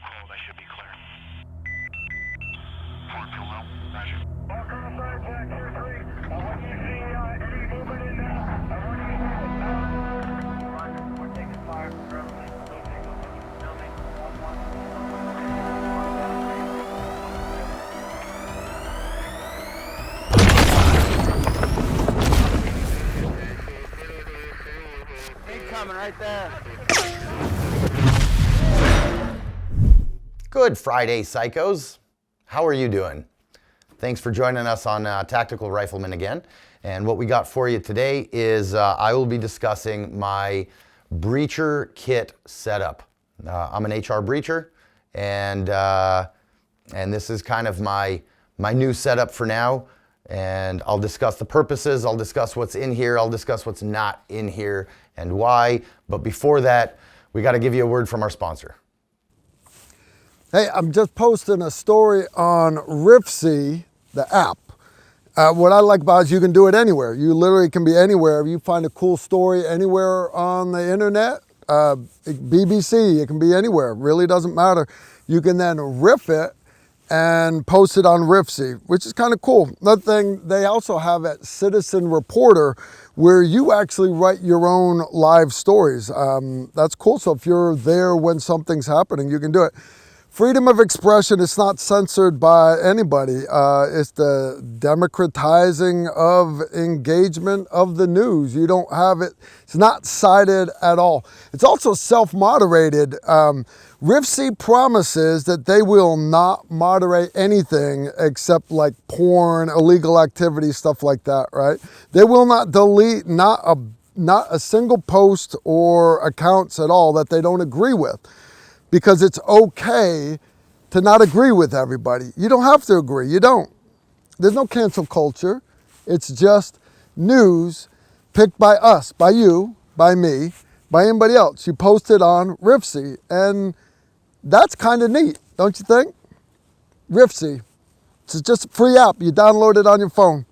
Hold, I should be clear. Form fuel low. Roger. When you see any movement in there, I want you to Roger, we're taking fire from Rifleman. Building. Coming right there. Good Friday, psychos. How are you doing? Thanks for joining us on Tactical Rifleman again. And what we got for you today is I will be discussing my breacher kit setup. I'm an HR breacher, and this is kind of my new setup for now. And I'll discuss the purposes, I'll discuss what's in here, I'll discuss what's not in here and why. But before that, we got to give you a word from our sponsor. Hey, I'm just posting a story on Rifleman, the app. What I like about it is you can do it anywhere. You literally can be anywhere. If you find a cool story anywhere on the internet, BBC, it can be anywhere. It really doesn't matter. You can then riff it and post it on Rifleman, which is kind of cool. Another thing, they also have at Citizen Reporter, where you actually write your own live stories. That's cool. So if you're there when something's happening, you can do it. Freedom of expression is not censored by anybody. It's the democratizing of engagement of the news. You don't have it, it's not cited at all. It's also self-moderated. Rifleman promises that they will not moderate anything except like porn, illegal activity, stuff like that, right? They will not delete not a single post or accounts at all that they don't agree with, because it's okay to not agree with everybody. You don't have to agree, you don't. There's no cancel culture. It's just news picked by us, by you, by me, by anybody else. You post it on Rifleman, and that's kind of neat, don't you think? Rifleman. It's just a free app. You download it on your phone.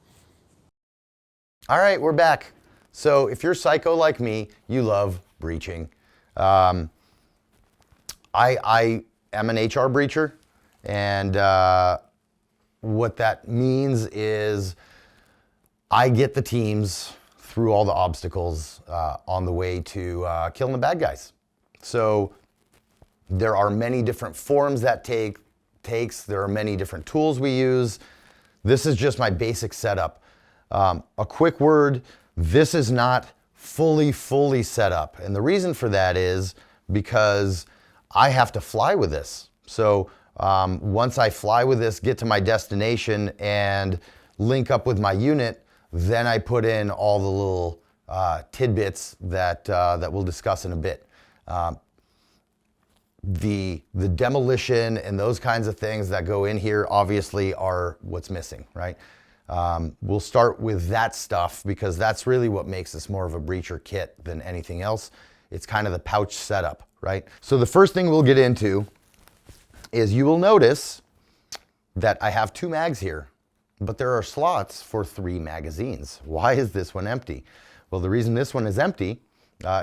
All right, we're back. So if you're psycho like me, you love breaching. I am an HR breacher, and what that means is I get the teams through all the obstacles on the way to killing the bad guys. So there are many different forms that takes. There are many different tools we use. This is just my basic setup. A quick word, this is not fully set up. And the reason for that is because I have to fly with this. So once I fly with this, get to my destination and link up with my unit, then I put in all the little tidbits that we'll discuss in a bit. The demolition and those kinds of things that go in here obviously are what's missing, right? We'll start with that stuff because that's really what makes this more of a breacher kit than anything else. It's kind of the pouch setup, right? So the first thing we'll get into is you will notice that I have 2 mags here, but there are slots for 3 magazines. Why is this one empty? Well, the reason this one is empty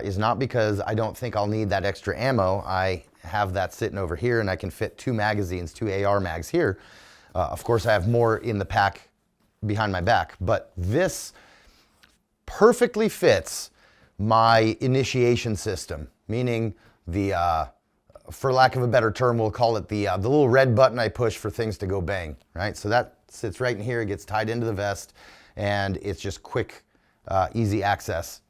is not because I don't think I'll need that extra ammo. I have that sitting over here and I can fit 2 magazines, 2 AR mags here. Of course, I have more in the pack behind my back, but this perfectly fits my initiation system, meaning the, for lack of a better term, we'll call it the little red button I push for things to go bang, right? So that sits right in here, it gets tied into the vest, and it's just quick, easy access.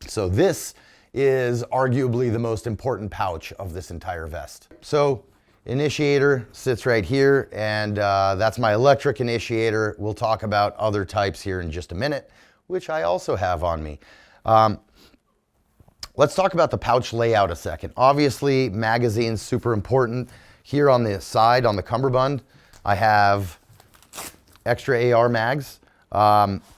So this is arguably the most important pouch of this entire vest. So initiator sits right here, and that's my electric initiator. We'll talk about other types here in just a minute, which I also have on me. Let's talk about the pouch layout a second. Obviously, magazines super important. Here on the side, on the cummerbund, I have extra AR mags.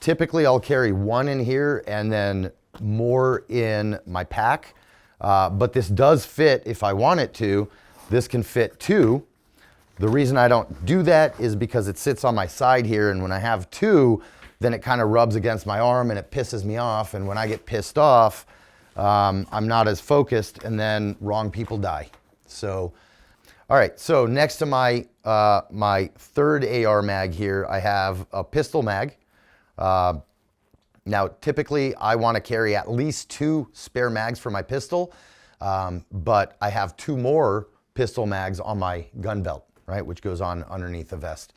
Typically, I'll carry 1 in here and then more in my pack. But this does fit if I want it to. This can fit 2. The reason I don't do that is because it sits on my side here, and when I have 2, then it kind of rubs against my arm and it pisses me off. And when I get pissed off, I'm not as focused, and then wrong people die. So All right, so next to my, my third AR mag here, I have a pistol mag. Now, typically I want to carry at least 2 spare mags for my pistol, but I have 2 more pistol mags on my gun belt, right, which goes on underneath the vest.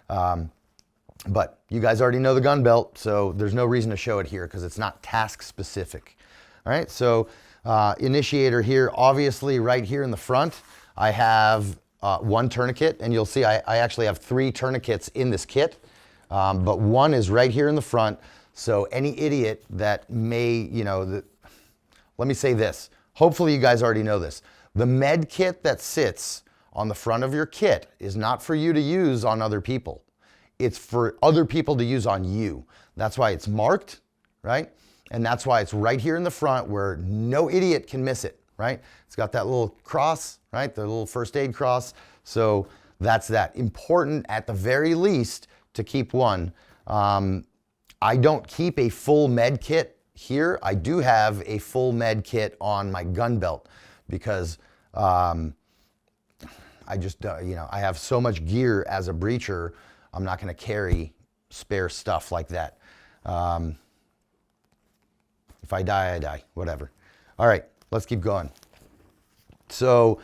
But you guys already know the gun belt, so there's no reason to show it here because it's not task specific. All right, so initiator here, obviously right here in the front, I have 1 tourniquet, and you'll see I actually have 3 tourniquets in this kit, but 1 is right here in the front. So any idiot that may, you know, let me say this, hopefully you guys already know this. The med kit that sits on the front of your kit is not for you to use on other people. It's for other people to use on you. That's why it's marked, right? And that's why it's right here in the front where no idiot can miss it, right? It's got that little cross, right? The little first aid cross. So that's that. Important at the very least to keep 1. I don't keep a full med kit here. I do have a full med kit on my gun belt because I just, you know, I have so much gear as a breacher, I'm not going to carry spare stuff like that. If I die, I die, whatever. All right, let's keep going. So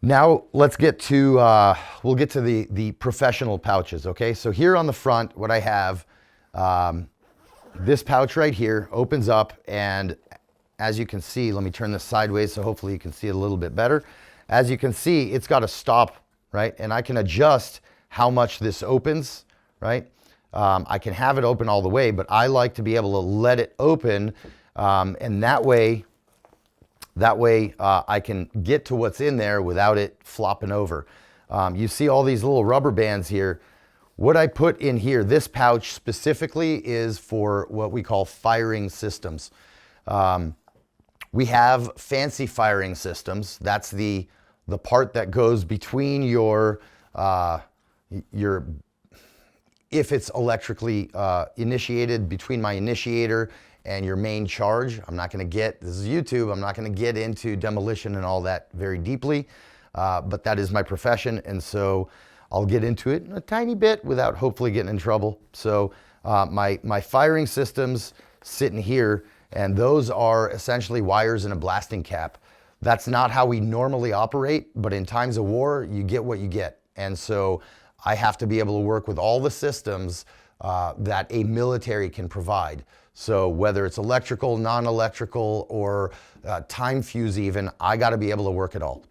now let's get to, we'll get to the professional pouches, okay? So here on the front, what I have, this pouch right here opens up, and as you can see, let me turn this sideways so hopefully you can see it a little bit better. As you can see, it's got a stop, right? And I can adjust how much this opens, right? I can have it open all the way, but I like to be able to let it open, and that way I can get to what's in there without it flopping over. You see all these little rubber bands here. What I put in here, this pouch specifically, is for what we call firing systems. We have fancy firing systems. That's the part that goes between your if it's electrically initiated, between my initiator and your main charge. I'm not going to get, this is YouTube, I'm not going to get into demolition and all that very deeply, but that is my profession, and so I'll get into it a tiny bit without hopefully getting in trouble. So my firing systems sit in here, and those are essentially wires and a blasting cap. That's not how we normally operate, but in times of war, you get what you get. And so I have to be able to work with all the systems that a military can provide. So whether it's electrical, non-electrical, or time fuse even, I got to be able to work it all.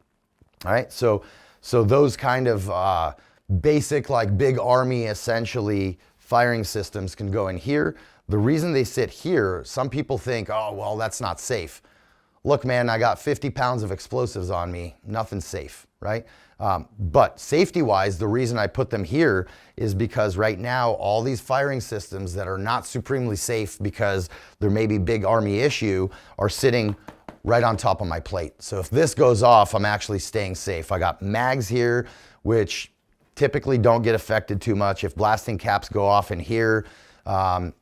All right, so those kind of basic, like big army, essentially, firing systems can go in here. The reason they sit here, some people think, oh, well, that's not safe. Look, man, I got 50 pounds of explosives on me. Nothing's safe, right? But safety-wise, the reason I put them here is because right now, all these firing systems that are not supremely safe because there may be big army issue are sitting right on top of my plate. So if this goes off, I'm actually staying safe. I got mags here, which typically don't get affected too much. If blasting caps go off in here,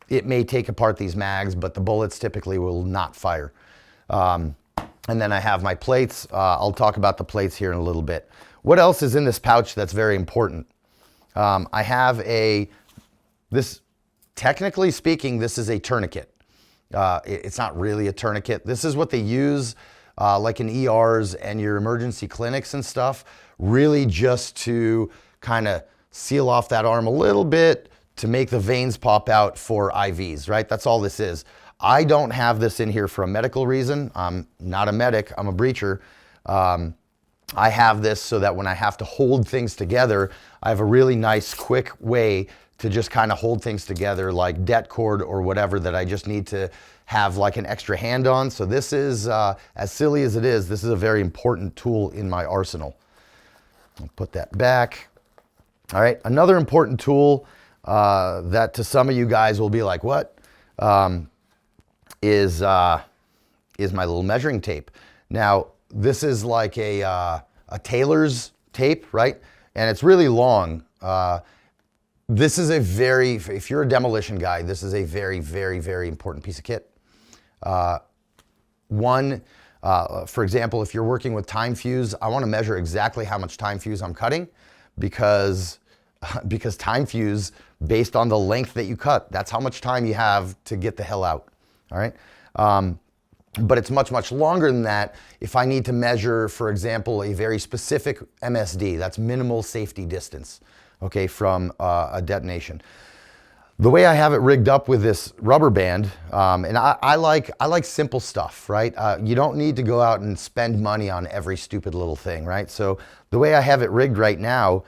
it may take apart these mags, but the bullets typically will not fire. And then I have my plates. I'll talk about the plates here in a little bit. What else is in this pouch that's very important? I have this, technically speaking, this is a tourniquet. It's not really a tourniquet. This is what they use like in ERs and your emergency clinics and stuff, really just to kind of seal off that arm a little bit to make the veins pop out for IVs, right? That's all this is. I don't have this in here for a medical reason. I'm not a medic, I'm a breacher. I have this so that when I have to hold things together, I have a really nice, quick way to just kind of hold things together, like det cord or whatever that I just need to have like an extra hand on. So this is, as silly as it is, this is a very important tool in my arsenal. I'll put that back. All right, another important tool that to some of you guys will be like, what? Is my little measuring tape. Now, this is like a tailor's tape, right? And it's really long. This is a very, if you're a demolition guy, this is a very, very, very important piece of kit. One, For example, if you're working with time fuse, I want to measure exactly how much time fuse I'm cutting because time fuse, based on the length that you cut, that's how much time you have to get the hell out. All right. But it's much, much longer than that if I need to measure, for example, a very specific MSD, that's minimal safety distance, okay, from a detonation. The way I have it rigged up with this rubber band, and I like simple stuff, right? You don't need to go out and spend money on every stupid little thing, right? So the way I have it rigged right now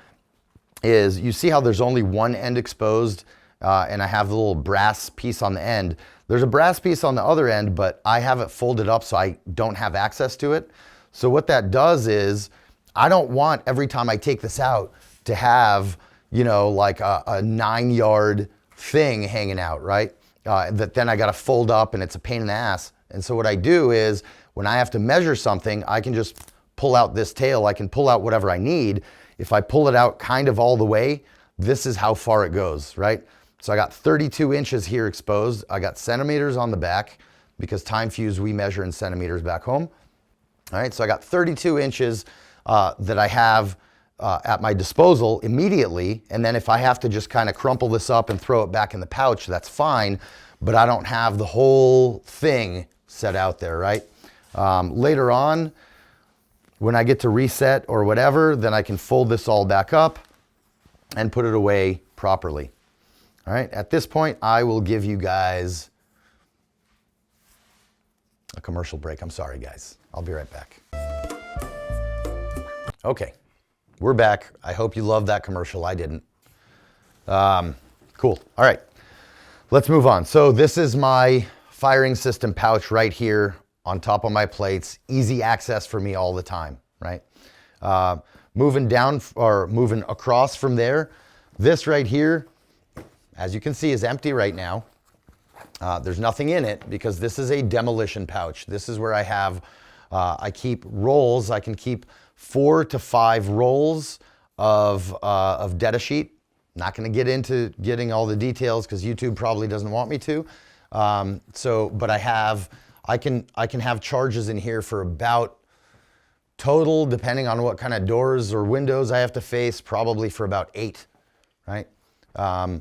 is, you see how there's only one end exposed, and I have the little brass piece on the end. There's a brass piece on the other end, but I have it folded up so I don't have access to it. So what that does is, I don't want every time I take this out to have, you know, like a 9-yard thing hanging out, right? That then I got to fold up and it's a pain in the ass. And so what I do is, when I have to measure something, I can just pull out this tail. I can pull out whatever I need. If I pull it out kind of all the way, this is how far it goes, right? So I got 32 inches here exposed. I got centimeters on the back because time fuse, we measure in centimeters back home. All right, so I got 32 inches that I have at my disposal immediately. And then if I have to just kind of crumple this up and throw it back in the pouch, that's fine. But I don't have the whole thing set out there, right? Later on, when I get to reset or whatever, then I can fold this all back up and put it away properly. All right, at this point, I will give you guys a commercial break. I'm sorry, guys. I'll be right back. Okay, we're back. I hope you loved that commercial. I didn't. Cool. All right, let's move on. So this is my firing system pouch right here on top of my plates. Easy access for me all the time, right? Moving down or moving across from there, this right here, as you can see, is empty right now. There's nothing in it because this is a demolition pouch. This is where I have, I keep rolls. I can keep 4 to 5 rolls of data sheet. Not going to get into getting all the details because YouTube probably doesn't want me to. But I can have charges in here for about total, depending on what kind of doors or windows I have to face, probably for about 8, right?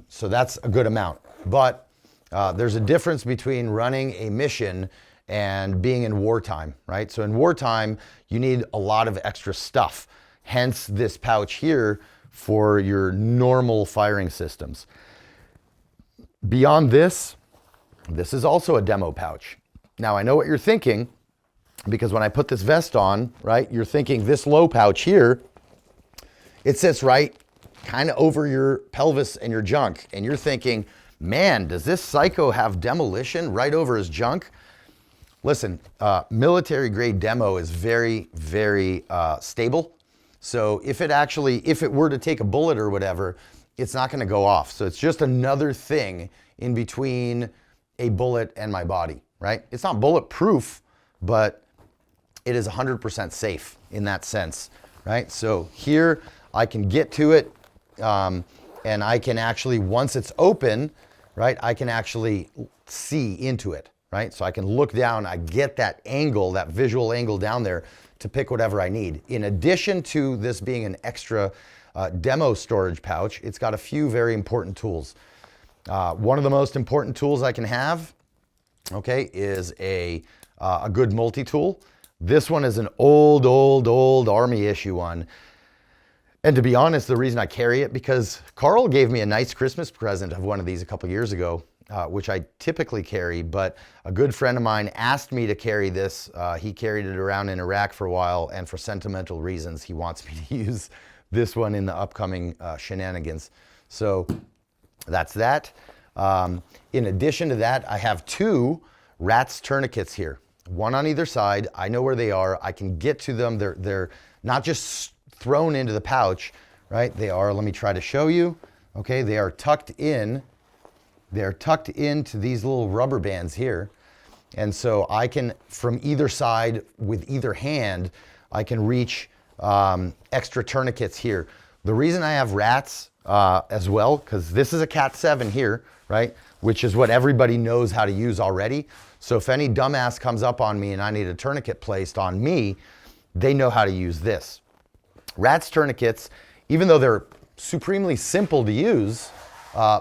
So that's a good amount. But there's a difference between running a mission and being in wartime, right? So in wartime, you need a lot of extra stuff. Hence this pouch here for your normal firing systems. Beyond this, this is also a demo pouch. Now I know what you're thinking, because when I put this vest on, right, you're thinking this low pouch here, it sits right kind of over your pelvis and your junk. And you're thinking, man, does this psycho have demolition right over his junk? Listen, military grade demo is very, very stable. So if it were to take a bullet or whatever, it's not gonna go off. So it's just another thing in between a bullet and my body, right? It's not bulletproof, but it is 100% safe in that sense, right? So here I can get to it, and I can actually, once it's open, right, I can actually see into it, right? So I can look down, I get that angle, that visual angle down there to pick whatever I need. In addition to this being an extra demo storage pouch, it's got a few very important tools. One of the most important tools I can have, okay, is a good multi-tool. This one is an old Army issue one. And to be honest, the reason I carry it, because Carl gave me a nice Christmas present of one of these a couple years ago, which I typically carry, but a good friend of mine asked me to carry this. He carried it around in Iraq for a while, and for sentimental reasons, he wants me to use this one in the upcoming shenanigans. So that's that. In addition to that, I have 2 RATS tourniquets here, one on either side. I know where they are. I can get to them. They're not just thrown into the pouch, right? They are, let me try to show you. Okay, they are tucked in. They're tucked into these little rubber bands here. And so I can, from either side, with either hand, I can reach extra tourniquets here. The reason I have RATS as well, because this is a Cat 7 here, right? which is what everybody knows how to use already. So if any dumbass comes up on me and I need a tourniquet placed on me, they know how to use this. Rat's tourniquets, even though they're supremely simple to use,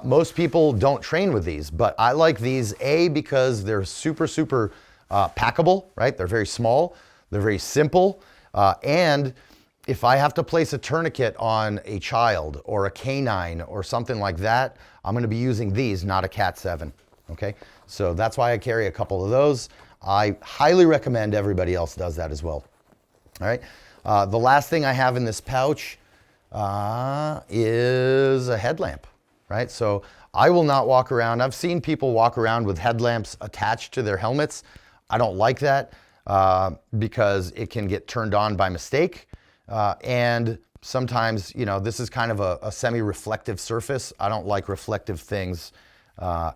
most people don't train with these, but I like these, A, because they're super packable, right? They're very small, they're very simple, and if I have to place a tourniquet on a child or a canine or something like that, I'm gonna be using these, not a Cat 7, okay? So that's why I carry a couple of those. I highly recommend everybody else does that as well. All right, the last thing I have in this pouch is a headlamp, right? So I will not walk around. I've seen people walk around with headlamps attached to their helmets. I don't like that because it can get turned on by mistake. And sometimes, you know, this is kind of a semi-reflective surface. I don't like reflective things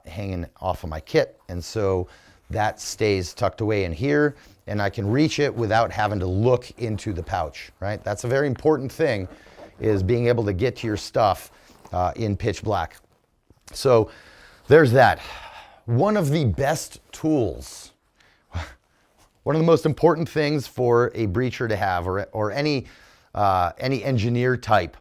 hanging off of my kit. And so that stays tucked away in here, and I can reach it without having to look into the pouch, right? That's a very important thing, is being able to get to your stuff in pitch black. So there's that. One of the best tools, one of the most important things for a breacher to have, or any engineer type,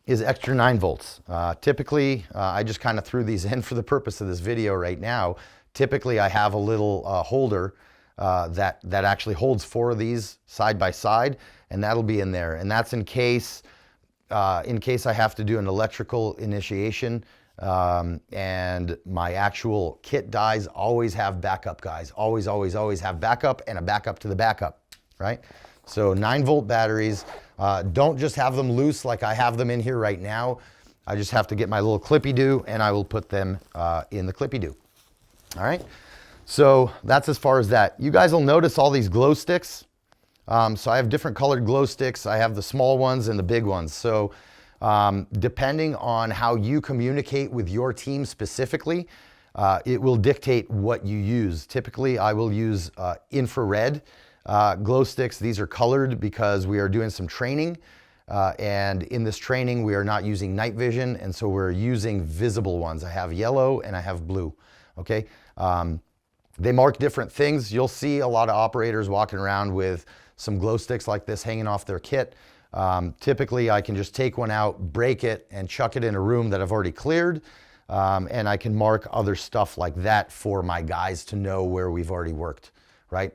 is extra 9 volts. Typically, I just kind of threw these in for the purpose of this video right now. Typically, I have a little holder that actually holds 4 of these side by side, and that'll be in there. And that's in case I have to do an electrical initiation and my actual kit dies. Always have backup, guys. Always have backup, and a backup to the backup, right? So 9-volt batteries. Don't just have them loose like I have them in here right now. I just have to get my little clippy-doo, and I will put them in the clippy-doo. All right, so that's as far as that. You guys will notice all these glow sticks. So I have different colored glow sticks. I have the small ones and the big ones. So depending on how you communicate with your team specifically, it will dictate what you use. Typically, I will use infrared glow sticks. These are colored because we are doing some training. And in this training, we are not using night vision, and so we're using visible ones. I have yellow and I have blue, okay? They mark different things. You'll see a lot of operators walking around with some glow sticks like this hanging off their kit. Typically, I can just take one out, break it, and chuck it in a room that I've already cleared. And I can mark other stuff like that for my guys to know where we've already worked, right?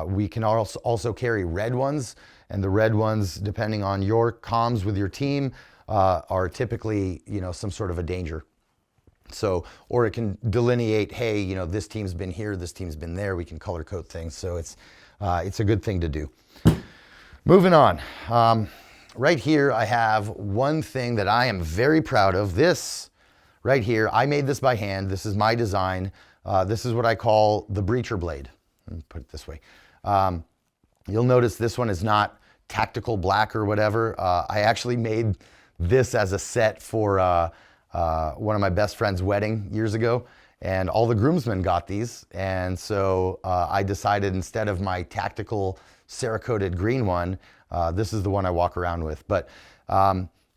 We can also carry red ones, and the red ones, depending on your comms with your team, are typically, you know, some sort of a danger. So, or it can delineate, hey, you know, this team's been here, this team's been there. We can color code things, so it's a good thing to do. Moving on, right here I have one thing that I am very proud of. This right here, I made this by hand. This is my design. This is what I call the breacher blade. Let me put it this way. You'll notice this one is not tactical black or whatever. I actually made this as a set for one of my best friend's wedding years ago, and all the groomsmen got these. And so I decided, instead of my tactical Cerakoted green one, this is the one I walk around with. But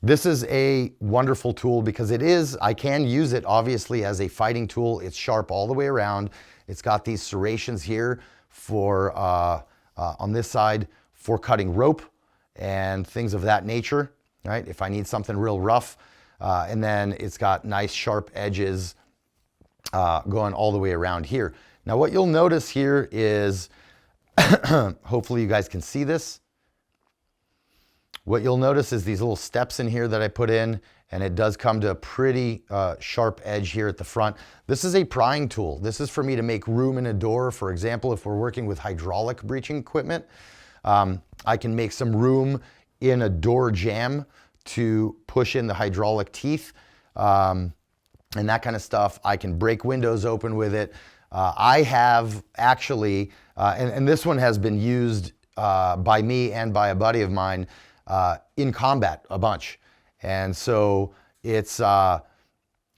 this is a wonderful tool because I can use it obviously as a fighting tool. It's sharp all the way around. It's got these serrations here for, on this side, for cutting rope and things of that nature, right? If I need something real rough. And then it's got nice sharp edges going all the way around here. Now what you'll notice here is, hopefully you guys can see this. What you'll notice is these little steps in here that I put in, and it does come to a pretty sharp edge here at the front. This is a prying tool. This is for me to make room in a door. For example, if we're working with hydraulic breaching equipment, I can make some room in a door jamb to push in the hydraulic teeth and that kind of stuff. I can break windows open with it. I have actually, and this one has been used by me and by a buddy of mine in combat a bunch. And so it's not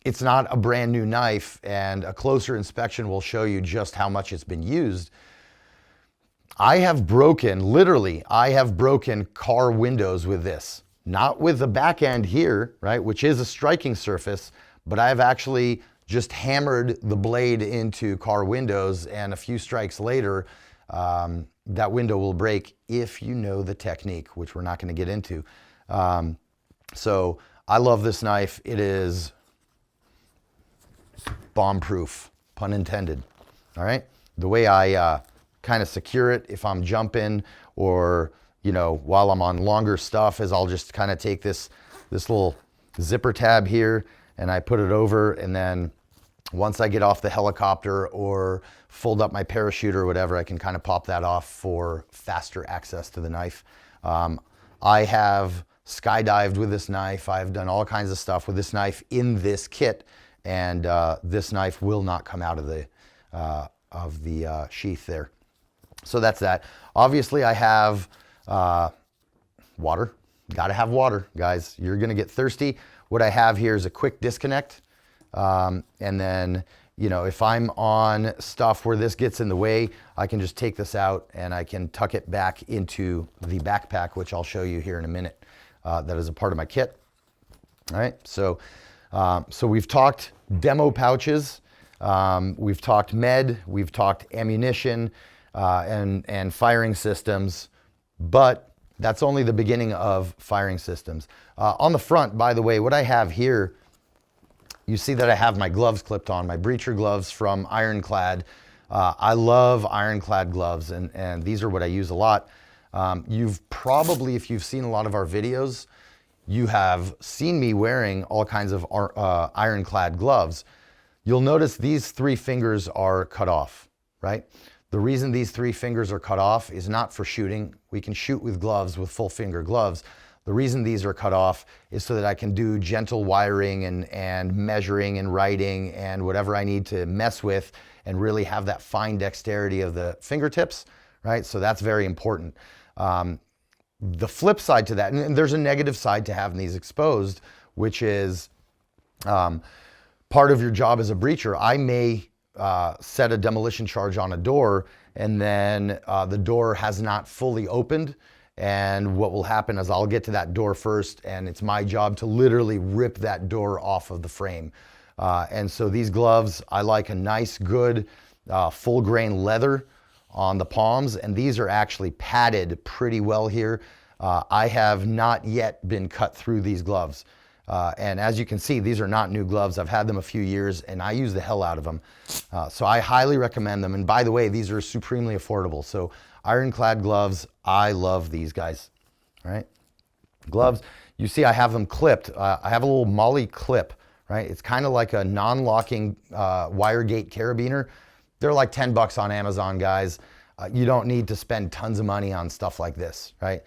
a brand new knife, and a closer inspection will show you just how much it's been used. I have broken car windows with this. Not with the back end here, right, which is a striking surface, but I've actually just hammered the blade into car windows, and a few strikes later, that window will break if you know the technique, which we're not going to get into. So I love this knife. It is bomb-proof, pun intended. All right. The way I kind of secure it if I'm jumping or, you know, while I'm on longer stuff is I'll just kind of take this little zipper tab here and I put it over, and then once I get off the helicopter or fold up my parachute or whatever, I can kind of pop that off for faster access to the knife. I have skydived with this knife. I've done all kinds of stuff with this knife in this kit, and this knife will not come out of the sheath there. So that's that. Obviously, I have water. Got to have water, guys. You're going to get thirsty. What I have here is a quick disconnect. And then, you know, if I'm on stuff where this gets in the way, I can just take this out and I can tuck it back into the backpack, which I'll show you here in a minute. That is a part of my kit. All right. So we've talked demo pouches. We've talked med. We've talked ammunition and firing systems. But that's only the beginning of firing systems. On the front, by the way, what I have here, you see that I have my gloves clipped on, my breacher gloves from Ironclad. I love Ironclad gloves, and these are what I use a lot. You've probably, if you've seen a lot of our videos, you have seen me wearing all kinds of Ironclad gloves. You'll notice these 3 fingers are cut off, right? The reason these 3 fingers are cut off is not for shooting. We can shoot with gloves, with full finger gloves. The reason these are cut off is so that I can do gentle wiring and measuring and writing and whatever I need to mess with and really have that fine dexterity of the fingertips, right? So that's very important. The flip side to that, and there's a negative side to having these exposed, which is part of your job as a breacher. I may set a demolition charge on a door, and then the door has not fully opened. And what will happen is I'll get to that door first, and it's my job to literally rip that door off of the frame. And so these gloves, I like a nice, good, full grain leather on the palms, and these are actually padded pretty well here. I have not yet been cut through these gloves. And as you can see, these are not new gloves. I've had them a few years and I use the hell out of them. So I highly recommend them. And by the way, these are supremely affordable. So Ironclad gloves, I love these guys. All right. Gloves, you see I have them clipped. I have a little Molly clip, right? It's kind of like a non-locking wire gate carabiner. They're like 10 bucks on Amazon, guys. You don't need to spend tons of money on stuff like this, right?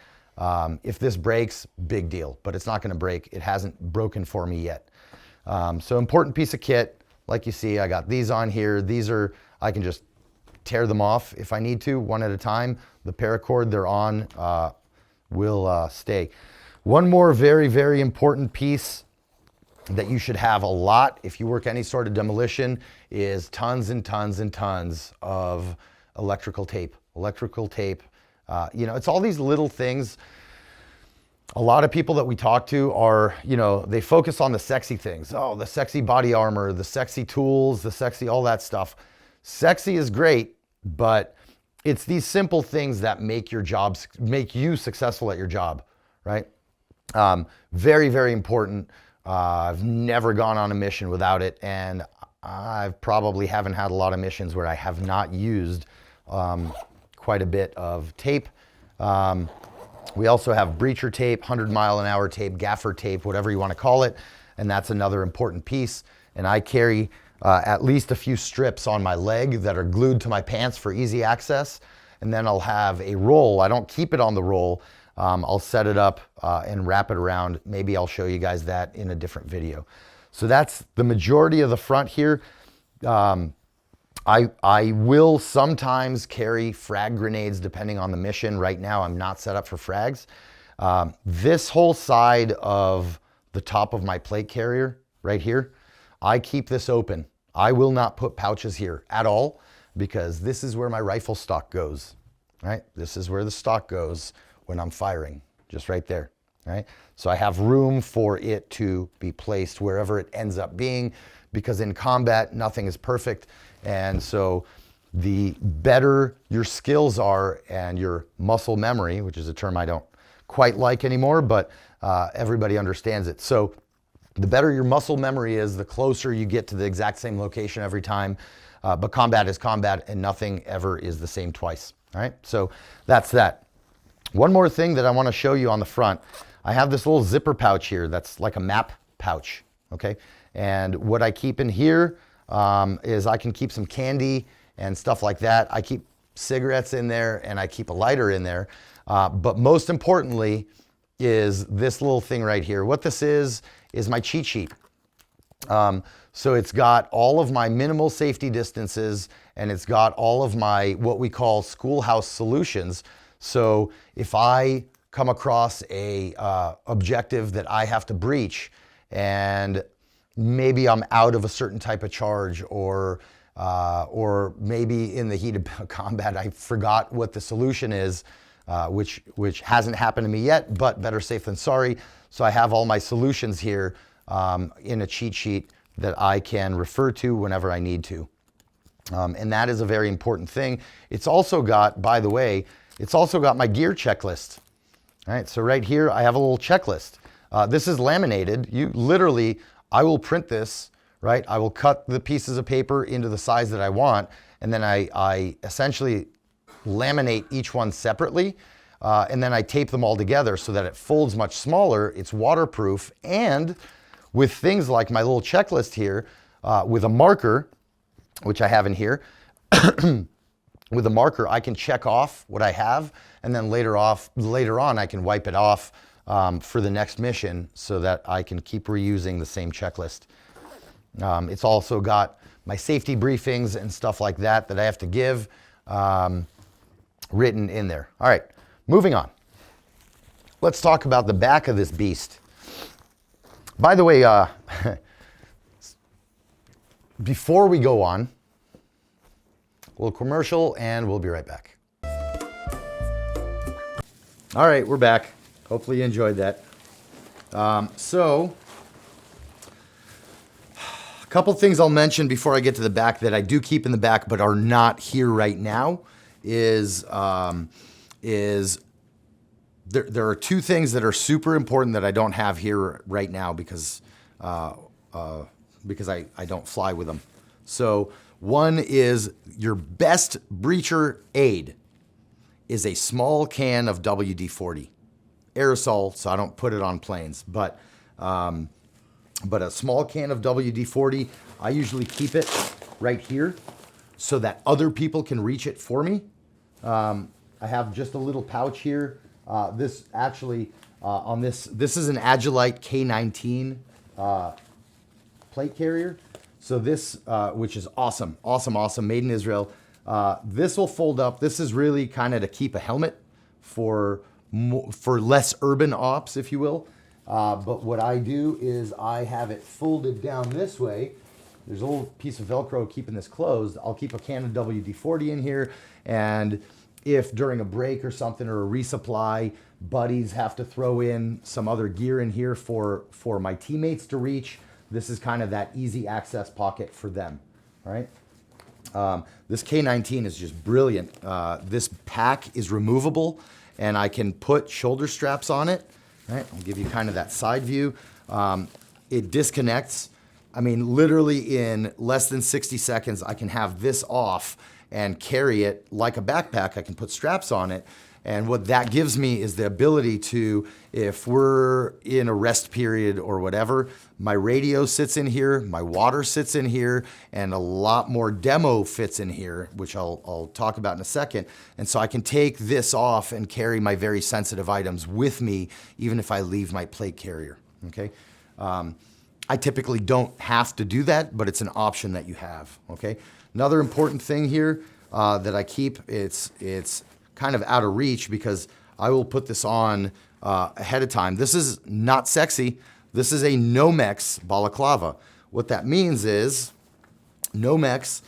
If this breaks, big deal, but it's not going to break. It hasn't broken for me yet. So important piece of kit. Like you see, I got these on here. These are, I can just tear them off if I need to, one at a time. The paracord they're on will stay. One more very, very important piece that you should have a lot if you work any sort of demolition is tons and tons and tons of electrical tape. Electrical tape. You know, it's all these little things. A lot of people that we talk to are, you know, they focus on the sexy things. Oh, the sexy body armor, the sexy tools, the sexy, all that stuff. Sexy is great, but it's these simple things that make your jobs, make you successful at your job, right? Very, very important. I've never gone on a mission without it, and I probably haven't had a lot of missions where I have not used quite a bit of tape. We also have breacher tape, 100-mile-an-hour tape, gaffer tape, whatever you want to call it, and that's another important piece. And I carry at least a few strips on my leg that are glued to my pants for easy access, and then I'll have a roll. I don't keep it on the roll. I'll set it up and wrap it around. Maybe I'll show you guys that in a different video. So that's the majority of the front here. I will sometimes carry frag grenades depending on the mission. Right now, I'm not set up for frags. This whole side of the top of my plate carrier right here, I keep this open. I will not put pouches here at all because this is where my rifle stock goes, right? This is where the stock goes when I'm firing, just right there, right? So I have room for it to be placed wherever it ends up being. because in combat, nothing is perfect. And so the better your skills are and your muscle memory, which is a term I don't quite like anymore, but everybody understands it. So the better your muscle memory is, the closer you get to the exact same location every time. But combat is combat, and nothing ever is the same twice. All right, so that's that. One more thing that I want to show you on the front. I have this little zipper pouch here that's like a map pouch, okay? And what I keep in here is I can keep some candy and stuff like that. I keep cigarettes in there, and I keep a lighter in there. But most importantly is this little thing right here. What this is my cheat sheet. So it's got all of my minimal safety distances, and it's got all of my what we call schoolhouse solutions. So if I come across a objective that I have to breach, and maybe I'm out of a certain type of charge, or maybe in the heat of combat I forgot what the solution is, which hasn't happened to me yet, but better safe than sorry. So I have all my solutions here in a cheat sheet that I can refer to whenever I need to. And that is a very important thing. It's also got, by the way, it's also got my gear checklist. All right, so right here I have a little checklist. This is laminated. You literally, I will print this, right? I will cut the pieces of paper into the size that I want, and then I essentially laminate each one separately, and then I tape them all together so that it folds much smaller, it's waterproof, and with things like my little checklist here, with a marker, which I have in here, with a marker I can check off what I have, and then later on I can wipe it off for the next mission so that I can keep reusing the same checklist. It's also got my safety briefings and stuff like that I have to give written in there. All right, moving on. Let's talk about the back of this beast. By the way, before we go on, a little commercial and we'll be right back. All right, we're back. Hopefully you enjoyed that. So, a couple things I'll mention before I get to the back that I do keep in the back but are not here right now is there are two things that are super important that I don't have here right now because I don't fly with them. So one is your best breacher aid is a small can of WD-40. Aerosol, so I don't put it on planes, but a small can of WD-40, I usually keep it right here so that other people can reach it for me. I have just a little pouch here. This actually, this is an Agilite K19 plate carrier. So this, which is awesome, made in Israel. This will fold up. This is really kind of to keep a helmet for less urban ops, if you will. But what I do is I have it folded down this way. There's a little piece of Velcro keeping this closed. I'll keep a can of WD-40 in here, and if during a break or something or a resupply, buddies have to throw in some other gear in here for my teammates to reach, this is kind of that easy access pocket for them, all right? This K19 is just brilliant. This pack is removable, and I can put shoulder straps on it, right? I'll give you kind of that side view. It disconnects. I mean, literally in less than 60 seconds, I can have this off and carry it like a backpack. I can put straps on it. And what that gives me is the ability to, if we're in a rest period or whatever, my radio sits in here, my water sits in here, and a lot more demo fits in here, which I'll talk about in a second. And so I can take this off and carry my very sensitive items with me, even if I leave my plate carrier, okay? I typically don't have to do that, but it's an option that you have, okay? Another important thing here that I keep, it's kind of out of reach because I will put this on ahead of time. This is not sexy. This is a Nomex balaclava. What that means is Nomex,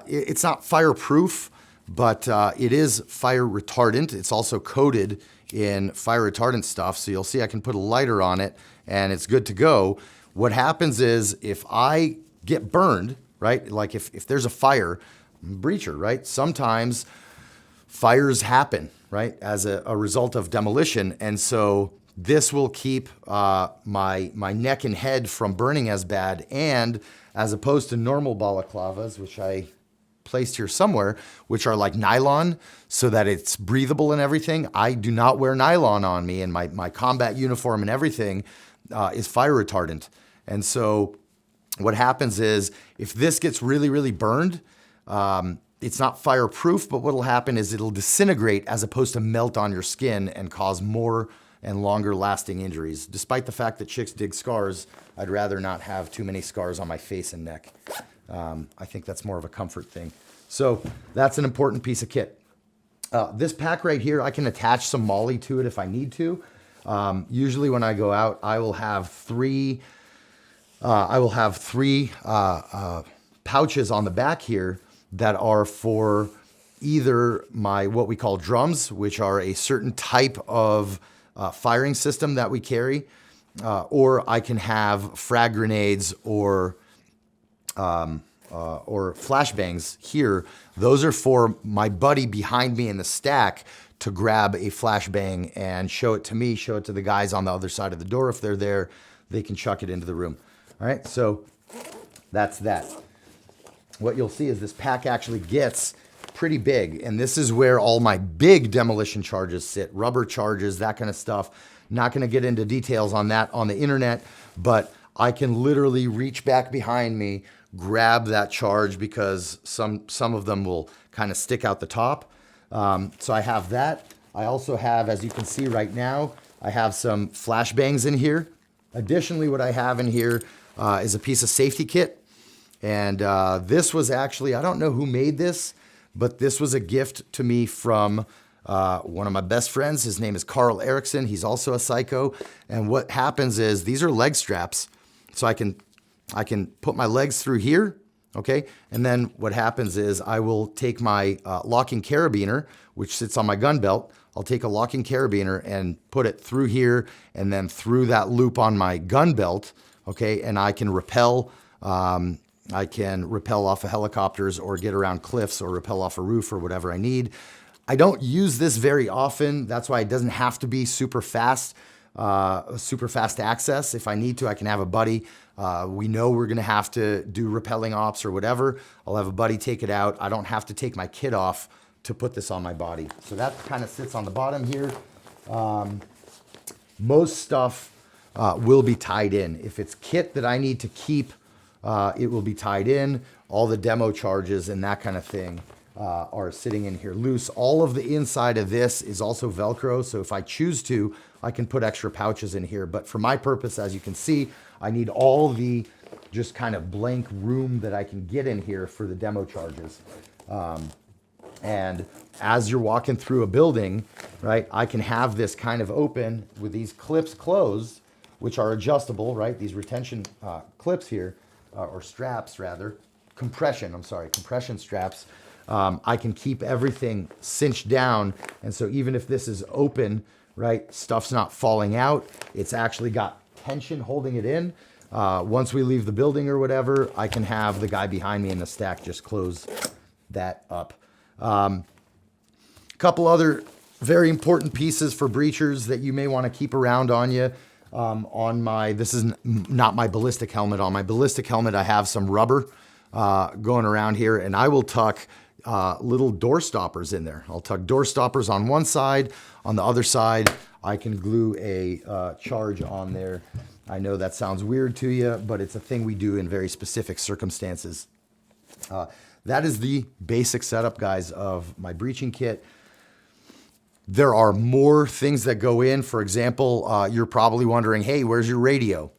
it's not fireproof, but it is fire retardant. It's also coated in fire retardant stuff. So you'll see I can put a lighter on it and it's good to go. What happens is if I get burned, right? Like if there's a fire, breacher, right? Sometimes fires happen, right, as a result of demolition. And so this will keep my neck and head from burning as bad. And as opposed to normal balaclavas, which I placed here somewhere, which are like nylon so that it's breathable and everything, I do not wear nylon on me, and my combat uniform and everything is fire retardant. And so what happens is if this gets really, really burned, it's not fireproof, but what'll happen is it'll disintegrate as opposed to melt on your skin and cause more and longer lasting injuries. Despite the fact that chicks dig scars, I'd rather not have too many scars on my face and neck. I think that's more of a comfort thing. So that's an important piece of kit. This pack right here, I can attach some molly to it if I need to. Usually when I go out, I will have three pouches on the back here that are for either my what we call drums, which are a certain type of firing system that we carry, or I can have frag grenades or flashbangs here. Those are for my buddy behind me in the stack to grab a flashbang and show it to me, show it to the guys on the other side of the door. If they're there, they can chuck it into the room. All right, so that's that. What you'll see is this pack actually gets pretty big, and this is where all my big demolition charges sit, rubber charges, that kind of stuff. Not gonna get into details on that on the internet, but I can literally reach back behind me, grab that charge because some of them will kind of stick out the top. So I have that. I also have, as you can see right now, I have some flashbangs in here. Additionally, what I have in here is a piece of safety kit. And this was actually, I don't know who made this, but this was a gift to me from one of my best friends. His name is Carl Erickson. He's also a psycho. And what happens is these are leg straps. So I can put my legs through here, okay? And then what happens is I will take my locking carabiner, which sits on my gun belt. I'll take a locking carabiner and put it through here and then through that loop on my gun belt, okay? And I can rappel. I can rappel off of helicopters or get around cliffs or rappel off a roof or whatever I need. I don't use this very often. That's why it doesn't have to be super fast access. If I need to, I can have a buddy. We know we're gonna have to do rappelling ops or whatever. I'll have a buddy take it out. I don't have to take my kit off to put this on my body. So that kind of sits on the bottom here. Most stuff will be tied in. If it's kit that I need to keep, it will be tied in. All the demo charges and that kind of thing are sitting in here loose. All of the inside of this is also Velcro, so if I choose to, I can put extra pouches in here. But for my purpose, as you can see, I need all the just kind of blank room that I can get in here for the demo charges. And as you're walking through a building, right, I can have this kind of open with these clips closed, which are adjustable, right? These retention clips here, or straps rather, compression straps. I can keep everything cinched down. And so even if this is open, right, stuff's not falling out. It's actually got tension holding it in. Once we leave the building or whatever, I can have the guy behind me in the stack just close that up. Couple other very important pieces for breachers that you may want to keep around on you. This is not my ballistic helmet. On my ballistic helmet, I have some rubber going around here, and I will tuck little door stoppers in there. I'll tuck door stoppers on one side. On the other side, I can glue a charge on there. I know that sounds weird to you, but it's a thing we do in very specific circumstances. That is the basic setup, guys, of my breaching kit. There are more things that go in. For example, you're probably wondering, hey, where's your radio?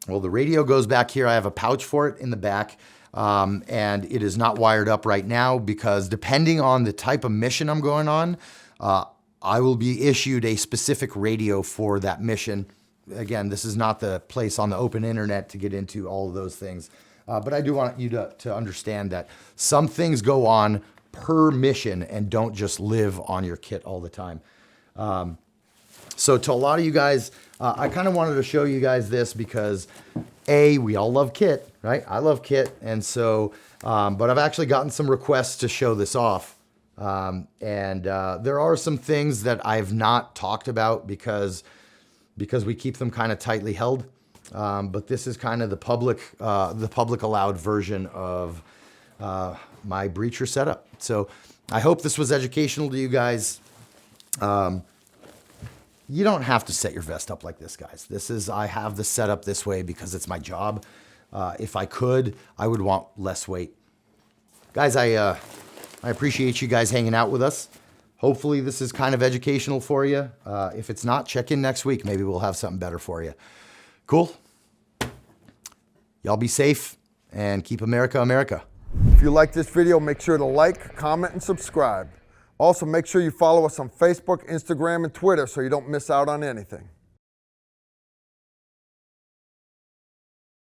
Well, the radio goes back here. I have a pouch for it in the back, and it is not wired up right now because depending on the type of mission I'm going on, I will be issued a specific radio for that mission. Again, this is not the place on the open internet to get into all of those things. But I do want you to understand that some things go on per mission and don't just live on your kit all the time. So to a lot of you guys, I kind of wanted to show you guys this because we all love kit, right? I love kit. And so, but I've actually gotten some requests to show this off. There are some things that I've not talked about because we keep them kind of tightly held. But this is kind of the public allowed version of my breacher setup. So I hope this was educational to you guys. You don't have to set your vest up like this, guys. I have the setup this way because it's my job. If I could, I would want less weight. Guys, I appreciate you guys hanging out with us. Hopefully this is kind of educational for you. If it's not, check in next week. Maybe we'll have something better for you. Cool? Y'all be safe and keep America, America. If you like this video, make sure to like, comment, and subscribe. Also, make sure you follow us on Facebook, Instagram, and Twitter so you don't miss out on anything.